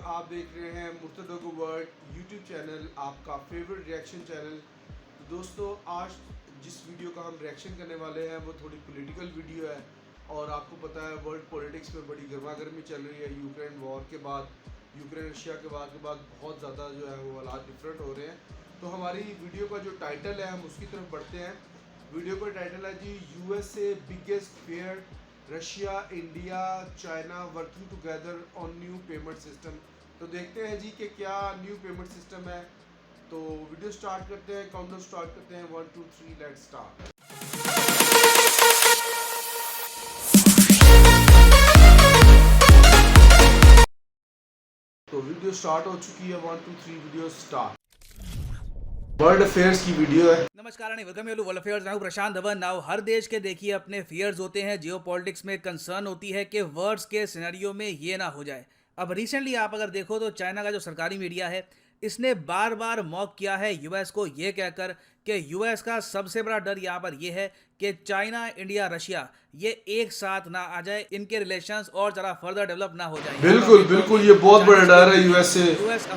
आप देख रहे हैं मुर्तज़ा को वर्ल्ड यूट्यूब चैनल, आपका फेवरेट रिएक्शन चैनल। तो दोस्तों, आज जिस वीडियो का हम रिएक्शन करने वाले हैं वो थोड़ी पॉलिटिकल वीडियो है। और आपको पता है वर्ल्ड पॉलिटिक्स में बड़ी गर्मा गर्मी चल रही है। यूक्रेन वॉर के बाद, यूक्रेन रशिया के बाद बहुत ज़्यादा जो है वो हालात डिफरेंट हो रहे हैं। तो हमारी वीडियो का जो टाइटल है हम उसकी तरफ बढ़ते हैं। वीडियो का टाइटल है जी, USA biggest fear, Russia India China working together on new payment system. तो देखते हैं जी कि क्या न्यू पेमेंट सिस्टम है। तो वीडियो स्टार्ट करते हैं, काउंटडाउन स्टार्ट करते हैं, 1 2 3 लेट्स स्टार्ट। तो वीडियो स्टार्ट हो चुकी है, 1 2 3 वीडियो स्टार्ट। वर्ल्ड अफेयर्स की वीडियो है। नमस्कार आणि welcome you world affairs. Now Prashant Dhawan. Now हर देश के देखिए अपने फियर्स होते हैं, जियोपॉलिटिक्स में कंसर्न होती है कि वर्ड्स के सिनेरियो में ये ना हो जाए। अब रिसेंटली आप अगर देखो तो चाइना का जो सरकारी मीडिया है इसने बार बार मॉक किया है यूएस को, ये कहकर कि यूएस का सबसे बड़ा डर यहाँ पर यह है कि चाइना इंडिया रशिया ये एक साथ ना आ जाए, इनके रिलेशंस और जरा फर्दर डेवलप ना हो जाए। बिल्कुल बिल्कुल, ये बहुत बड़ा डर है यूएस से,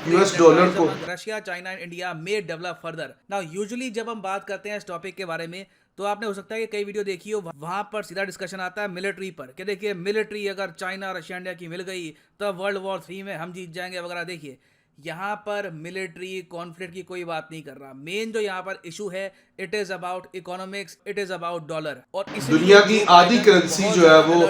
यूएस डॉलर को। रशिया चाइना एंड इंडिया में डेवलप फर्दर। नाउ यूजुअली जब हम बात करते हैं इस टॉपिक के बारे में तो आपने हो सकता है कि कई वीडियो देखी हो, वहां पर सीधा डिस्कशन आता है मिलिट्री पर कि देखिए मिलिट्री अगर चाइना रशिया इंडिया की मिल गई तो वर्ल्ड वॉर 3 में हम जीत जाएंगे वगैरह। देखिए यहाँ पर मिलिट्री कॉन्फ्लिक्ट की कोई बात नहीं कर रहा। मेन जो यहाँ पर इशू है, it is about economics, it is about dollar. और दुनिया की आधी करेंसी जो है वो,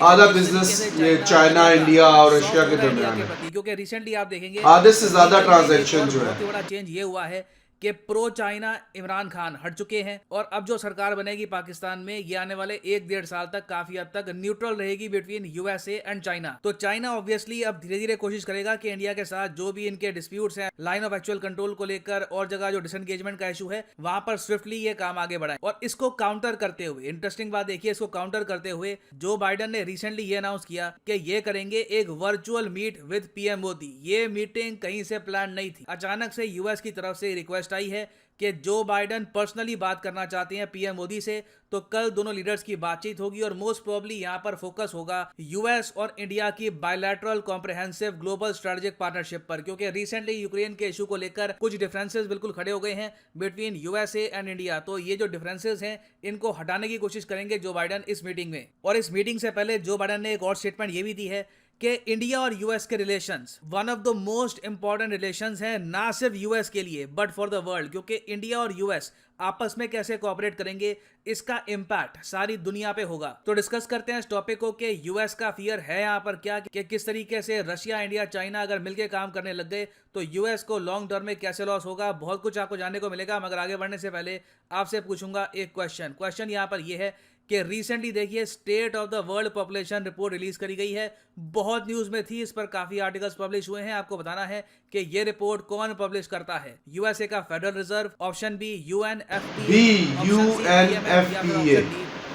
आधा बिजनेस ये चाइना इंडिया और रशिया के दरमियान है, क्योंकि रिसेंटली आप देखेंगे आधे से ज्यादा ट्रांजैक्शन जो है। बहुत ही बड़ा चेंज ये हुआ है कि प्रो चाइना इमरान खान हट चुके हैं और अब जो सरकार बनेगी पाकिस्तान में ये आने वाले 1-1.5 साल तक काफी हद तक न्यूट्रल रहेगी बिटवीन यूएसए एंड चाइना। तो चाइना ऑब्वियसली अब धीरे धीरे कोशिश करेगा कि इंडिया के साथ जो भी इनके डिस्प्यूट्स हैं लाइन ऑफ एक्चुअल कंट्रोल को लेकर और जगह जो डिसएंगेजमेंट का इशू है वहां पर स्विफ्टली ये काम आगे बढ़ाए। और इसको काउंटर करते हुए, इंटरेस्टिंग बात देखिए, इसको काउंटर करते हुए जो बाइडन ने रिसेंटली ये अनाउंस किया कि ये करेंगे एक virtual meet with PM Modi. ये मीटिंग कहीं से प्लान नहीं थी, अचानक से यूएस की तरफ से रिक्वेस्ट आई है कि जो बाइडन पर्सनली बात करना चाहते हैं पीएम मोदी से, तो कल दोनों लीडर्स की बातचीत होगी और मोस्ट प्रोबेबली यहां पर फोकस होगा यूएस और इंडिया की bilateral comprehensive global strategic partnership पर। क्योंकि रिसेंटली यूक्रेन के इशू को लेकर कुछ डिफरेंसेस बिल्कुल खड़े हो गए हैं बिटवीन यूएसए एंड इंडिया। तो ये जो डिफरेंसेस हैं इनको हटाने की कोशिश करेंगे जो बाइडन इस मीटिंग में। और इस मीटिंग से पहले जो बाइडन ने एक और स्टेटमेंट ये भी दी है कि इंडिया और यूएस के relations one of the most important relations हैं, ना सिर्फ यूएस के लिए बट फॉर द वर्ल्ड। क्योंकि इंडिया और यूएस आपस में कैसे कोऑपरेट करेंगे इसका इंपैक्ट सारी दुनिया पे होगा। तो डिस्कस करते हैं इस टॉपिक को कि यूएस का फियर है यहाँ पर क्या, कि किस तरीके से रशिया इंडिया चाइना अगर मिलकर काम करने लग गए तो यूएस को लॉन्ग टर्म में कैसे लॉस होगा। बहुत कुछ आपको जानने को मिलेगा, मगर आगे बढ़ने से पहले आपसे पूछूंगा एक क्वेश्चन यहाँ पर यह है कि रिसेंटली देखिए state of the world population report release करी गई है। बहुत न्यूज में थी, इस पर काफी आर्टिकल्स पब्लिश हुए हैं। आपको बताना है कि ये रिपोर्ट कौन पब्लिश करता है, यूएसए का Federal Reserve, option B UNFPA,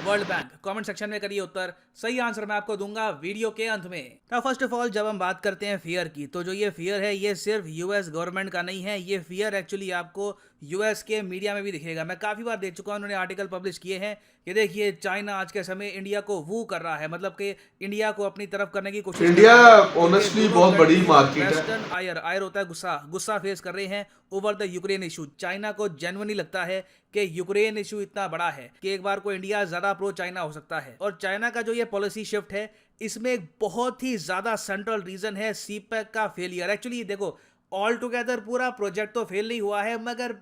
World Bank. Comment section में करिए उत्तर, सही आंसर मैं आपको दूंगा वीडियो के अंत में। तो फर्स्ट ऑफ ऑल जब हम बात करते हैं फियर की, तो जो ये फियर है ये सिर्फ यूएस गवर्नमेंट का नहीं है, ये फियर एक्चुअली आपको यूएस के मीडिया में भी दिखेगा। मैं काफी बार देख चुका हूं, उन्होंने आर्टिकल पब्लिश किए हैं कि देखिए चाइना आज के समय इंडिया को वू कर रहा है, मतलब कि इंडिया को अपनी तरफ करने की कोशिश। इंडिया ऑनेस्टली बहुत बड़ी मार्केट है। आयर होता है गुस्सा फेस कर रहे हैं over the Ukraine issue. China को जेन्युइनली लगता है कि यूक्रेन इशू इतना बड़ा है कि एक बार को इंडिया ज्यादा प्रो चाइना हो सकता है। और चाइना का जो ये पॉलिसी शिफ्ट है इसमें एक बहुत ही ज्यादा सेंट्रल रीजन है सीपैक का फेलियर। एक्चुअली देखो ऑल टुगेदर पूरा प्रोजेक्ट तो फेल नहीं हुआ है, मगर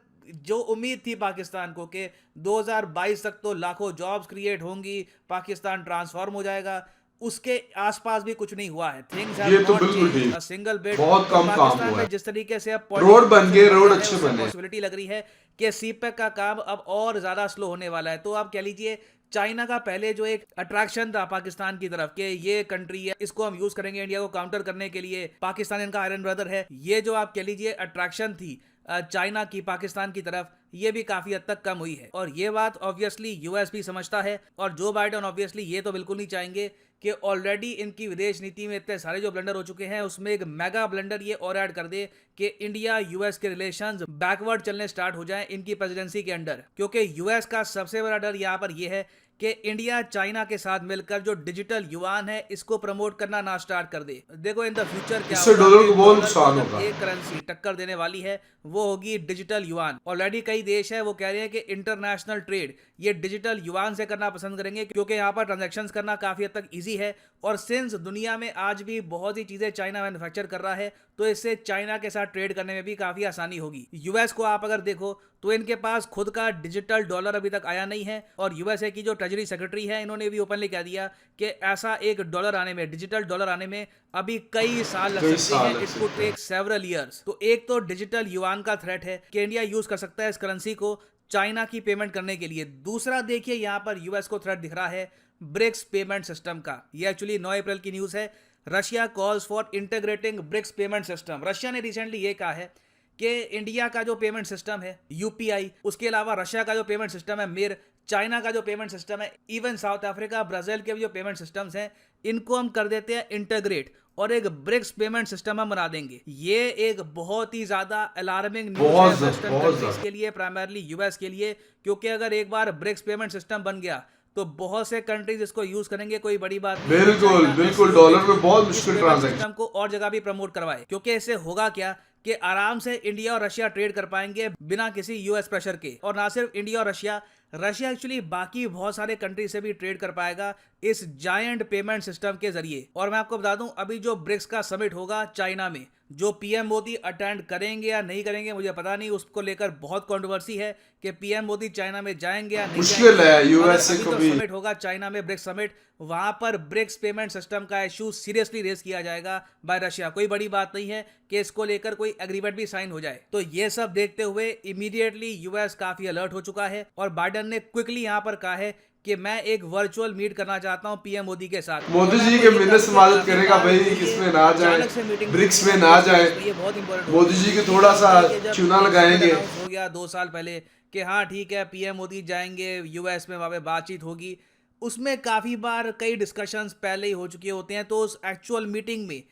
जो उम्मीद थी पाकिस्तान को कि 2022 तक तो लाखों जॉब्स क्रिएट होंगी, पाकिस्तान ट्रांसफॉर्म हो जाएगा, उसके आसपास भी कुछ नहीं हुआ है। Things have not changed a single bit. बहुत कम काम हुआ है। जिस तरीके से अब रोड बन गए, रोड अच्छे बने, पॉसिबिलिटी लग रही है कि सीपैक का काम अब और ज्यादा स्लो होने वाला है। तो आप कह लीजिए चाइना का पहले जो एक अट्रैक्शन था पाकिस्तान की तरफ कि ये कंट्री है, इसको हम यूज करेंगे इंडिया को काउंटर करने के लिए, पाकिस्तान इनका आयरन ब्रदर है, ये जो आप कह लीजिए अट्रैक्शन थी चाइना की पाकिस्तान की तरफ, ये भी काफी हद तक कम हुई है। और ये बात ऑब्वियसली यूएस भी समझता है और जो बाइडेन ऑब्वियसली ये तो बिल्कुल नहीं चाहेंगे कि ऑलरेडी इनकी विदेश नीति में इतने सारे जो ब्लंडर हो चुके हैं उसमें एक मेगा ब्लंडर ये और ऐड कर दे कि इंडिया यूएस के रिलेशंस बैकवर्ड चलने स्टार्ट हो जाएं इनकी प्रेसिडेंसी के अंडर। क्योंकि यूएस का सबसे बड़ा डर यहाँ पर यह है कि इंडिया चाइना के साथ मिलकर जो डिजिटल युआन है इसको प्रमोट करना ना स्टार्ट कर दे। देखो इन द फ्यूचर क्या इससे होगा, डॉलर को बहुत डॉलर नुकसान अगर होगा। एक करेंसी टक्कर देने वाली है वो होगी डिजिटल युआन। ऑलरेडी कई देश है वो कह रहे हैं कि इंटरनेशनल ट्रेड ये डिजिटल युआन से करना पसंद करेंगे क्योंकि यहाँ पर ट्रांजैक्शंस करना काफी हद तक इजी है। और सिंस दुनिया में आज भी बहुत ही चीजें चाइना मैन्युफैक्चर कर रहा है तो इससे चाइना के साथ ट्रेड करने में भी काफी आसानी होगी। यूएस को आप अगर देखो तो इनके पास खुद का डिजिटल डॉलर अभी तक आया नहीं है और यूएसए की जो ट्रेजरी सेक्रेटरी है इन्होंने भी ओपनली कह दिया कि ऐसा एक डॉलर आने में, डिजिटल डॉलर आने में अभी कई साल लग सकते हैं। It could take several years. तो एक तो डिजिटल युआन का थ्रेट है कि इंडिया यूज कर सकता है इस करेंसी को चाइना की पेमेंट करने के लिए। दूसरा देखिए यहाँ पर यूएस को थ्रेट दिख रहा है ब्रिक्स पेमेंट सिस्टम का। ये एक्चुअली 9 अप्रैल की न्यूज है। Russia calls for integrating BRICS payment system. Russia ने रिसेंटली ये कहा है कि इंडिया का जो पेमेंट सिस्टम है यूपीआई, उसके अलावा रशिया का जो पेमेंट सिस्टम है मिर, चाइना का जो पेमेंट सिस्टम है, इवन साउथ अफ्रीका, ब्राजील के भी जो पेमेंट सिस्टम्स हैं इनको हम कर देते हैं इंटीग्रेट और एक ब्रिक्स पेमेंट सिस्टम हम बना देंगे। ये एक बहुत ही ज्यादा अलार्मिंग न्यूज़ है वेस्टर्न कंट्रीज के लिए, प्राइमरली यूएस के लिए। क्योंकि अगर एक बार ब्रिक्स पेमेंट सिस्टम बन गया तो बहुत से कंट्रीज इसको यूज करेंगे, कोई बड़ी बात नहीं। बिल्कुल बिल्कुल, डॉलर में बहुत मुश्किल ट्रांजैक्शन को और जगह भी प्रमोट करवाए। क्योंकि इससे होगा क्या कि आराम से इंडिया और रशिया ट्रेड कर पाएंगे बिना किसी यूएस प्रेशर के। और ना सिर्फ इंडिया और रशिया एक्चुअली बाकी बहुत सारे कंट्री से भी ट्रेड कर पाएगा इस जायंट पेमेंट सिस्टम के जरिए। और मैं आपको बता दूं अभी जो ब्रिक्स का समिट होगा चाइना में, जो पीएम मोदी अटेंड करेंगे या नहीं करेंगे मुझे पता नहीं, उसको लेकर बहुत कंट्रोवर्सी है कि पीएम मोदी चाइना में जाएंगे या नहीं। मुश्किल है यूएसए को भी। समिट होगा चाइना में, ब्रिक्स समिट, वहां पर ब्रिक्स पेमेंट सिस्टम का इशू सीरियसली रेज किया जाएगा बाय रशिया। कोई बड़ी बात नहीं है कि इसको लेकर कोई एग्रीमेंट भी साइन हो जाए। तो ये सब देखते हुए इमीडिएटली यूएस काफी अलर्ट हो चुका है और बाइडेन ने क्विकली यहां पर कहा है कि मैं एक वर्चुअल मीट करना चाहता हूं पीएम मोदी के साथ। मोदी जी के मिलने से मदद करेगा भाई, इसमें ना जाए, ब्रिक्स में ना जाए। ये बहुत इंपॉर्टेंट, मोदी जी के थोड़ा सा चूना लगाएंगे। हो गया 2 साल पहले कि हाँ ठीक है पीएम मोदी जाएंगे यूएस में, वहां पे बातचीत होगी। उसमें काफी बार कई डिस्कशंस पहले ही हो चुके होते हैं। तो उस एक्चुअल मीटिंग में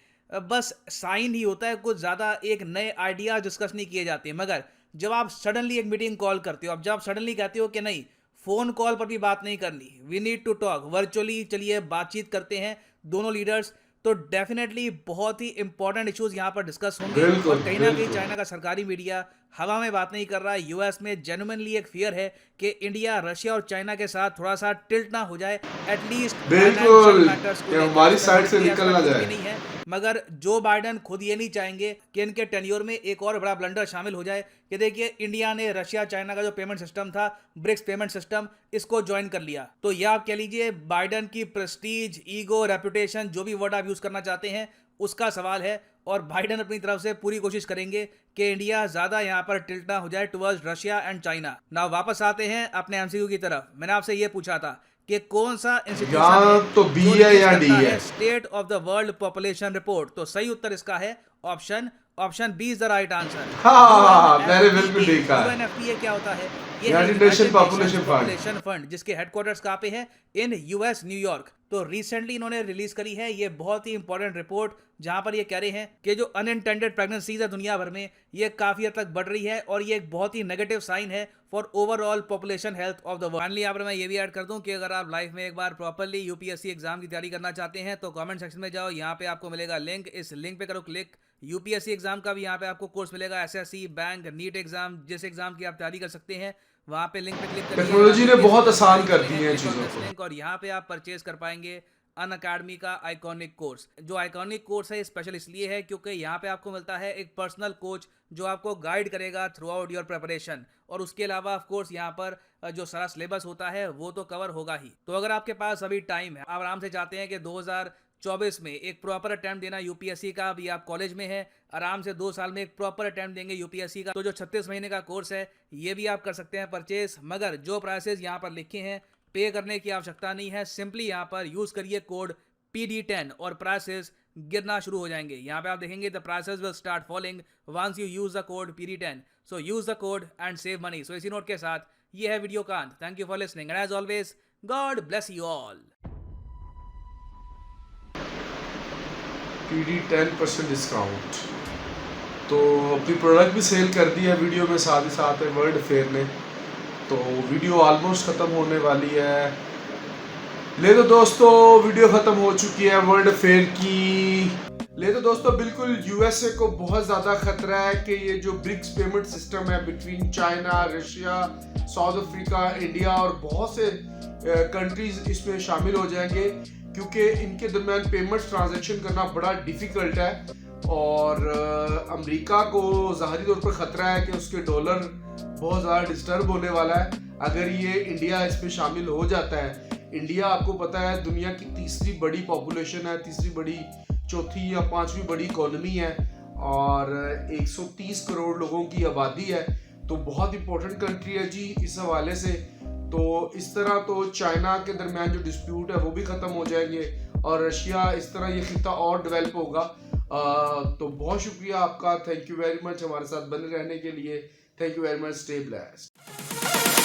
बस साइन ही होता है, कुछ ज्यादा एक नए आइडिया डिस्कस नहीं किए जाते। मगर जब आप सडनली एक मीटिंग कॉल करते हो, अब जब आप सडनली कहते हो कि नहीं फोन कॉल पर भी बात नहीं करनी, we need to talk virtually, चलिए बातचीत करते हैं दोनों लीडर्स, तो डेफिनेटली बहुत ही इंपॉर्टेंट इश्यूज यहाँ पर डिस्कस होंगे। और कहीं ना कहीं चाइना का सरकारी मीडिया हवा में बात नहीं कर रहा है। यूएस में जेन्युइनली एक फियर है कि इंडिया रशिया और चाइना के साथ थोड़ा सा टिल्ट ना हो जाए, एटलीस्ट बिल्कुल हमारी साइड से निकल ना जाए। नहीं है, मगर जो बाइडेन खुद ये नहीं चाहेंगे कि इनके टेन्योर में एक और बड़ा ब्लंडर शामिल हो जाए कि देखिए इंडिया ने रशिया चाइना का जो पेमेंट सिस्टम था ब्रिक्स पेमेंट सिस्टम, इसको ज्वाइन कर लिया। तो यह आप कह लीजिए बाइडेन की प्रेस्टीज, ईगो, रेपुटेशन, जो भी वर्ड आप यूज करना चाहते हैं उसका सवाल है। और बाइडेन अपनी तरफ से पूरी कोशिश करेंगे कि इंडिया ज्यादा यहाँ पर टिल्ट ना हो जाए towards Russia and China. Now वापस आते हैं अपने एमसीक्यू की तरफ। मैंने आपसे ये पूछा था कि कौन सा इंस्टीट्यूशन है तो बी है या डी है state of the world population report. तो सही उत्तर इसका है option B is the right answer. मैंने बिल्कुल देखा है। यूएनएफपीए क्या होता है? ये यूनाइटेड नेशन पॉपुलेशन फंड, जिसके हेडक्वार्टर्स कहाँ पे है? In US, New York. तो रिसेंटली इन्होंने रिलीज करी है ये बहुत ही इंपॉर्टेंट रिपोर्ट, जहां पर ये कह रहे हैं कि जो अनइंटेंडेड प्रेगनेंसीज है दुनिया भर में ये काफी हद तक बढ़ रही है और ये एक बहुत ही नेगेटिव साइन है for overall population health of the world. Finally यहाँ पर मैं ये भी ऐड कर दूं कि अगर आप लाइफ में एक बार प्रॉपर्ली यूपीएससी एग्जाम की तैयारी करना चाहते हैं तो कमेंट सेक्शन में जाओ, यहाँ पे आपको मिलेगा लिंक, इस लिंक पे करो क्लिक। यूपीएससी एग्जाम का भी यहाँ पे आपको कोर्स मिलेगा, एसएससी, बैंक, नीट एग्जाम, जिस एग्जाम की आप तैयारी कर सकते हैं वहां पे लिंक पे क्लिक करिए। टेक्नोलॉजी ने बहुत आसान कर दी है चीजों को। और यहाँ पे आप परचेज कर पाएंगे अनअकैडमी का आइकॉनिक कोर्स। जो आइकॉनिक कोर्स है स्पेशल इसलिए है क्योंकि यहाँ पे आपको मिलता है एक पर्सनल कोच जो आपको गाइड करेगा थ्रू आउट योर प्रिपरेशन। और उसके अलावा ऑफ कोर्स यहाँ पर जो सारा सिलेबस होता है वो तो कवर होगा ही। तो अगर आपके पास अभी टाइम है, आप आराम से चाहते हैं कि 2024 में एक प्रॉपर अटेम्प्ट देना यूपीएससी का, अभी आप कॉलेज में है, आराम से 2 साल में एक प्रॉपर अटेम्प्ट देंगे यूपीएससी का, तो जो 36 महीने का कोर्स है ये भी आप कर सकते हैं परचेज। मगर जो प्राइसेस यहाँ पर लिखे हैं पे करने की आवश्यकता नहीं है, सिंपली यहाँ पर यूज करिए कोड PD10 और प्राइसेस गिरना शुरू हो जाएंगे। यहाँ पे आप देखेंगे the prices will start falling once you use the code PD10। So use the code and save money. So इसी नोट के साथ ये है वीडियो का अंत। Thank you for listening and as always God bless you all. PD 10% discount. तो अपनी product भी सेल कर दी है वीडियो में, साथ ही साथ है वर्ल्ड फेयर ने। तो वीडियो ऑलमोस्ट ख़त्म होने वाली है। ले तो दोस्तों वीडियो ख़त्म हो चुकी है वर्ल्ड फेयर की। ले तो दोस्तों बिल्कुल USA को बहुत ज़्यादा ख़तरा है कि ये जो ब्रिक्स पेमेंट सिस्टम है between China, Russia, south Africa, India और बहुत से कंट्रीज इसमें शामिल हो जाएंगे, क्योंकि इनके दरमियान पेमेंट्स ट्रांजैक्शन करना बड़ा डिफ़िकल्ट है। और अमेरिका को ज़ाहरी तौर पर ख़तरा है कि उसके डॉलर बहुत ज़्यादा डिस्टर्ब होने वाला है अगर ये इंडिया इसमें शामिल हो जाता है। इंडिया आपको पता है दुनिया की तीसरी बड़ी पॉपुलेशन है, तीसरी बड़ी, चौथी या पांचवी बड़ी इकोनॉमी है और 130 करोड़ लोगों की आबादी है। तो बहुत इंपॉर्टेंट कंट्री है जी इस हवाले से। तो इस तरह तो चाइना के दरमियान जो डिस्प्यूट है वो भी ख़त्म हो जाएंगे और रशिया, इस तरह ये खिता और डेवलप होगा। तो बहुत शुक्रिया आपका, थैंक यू वेरी मच हमारे साथ बने रहने के लिए। Thank you very much, stay blessed.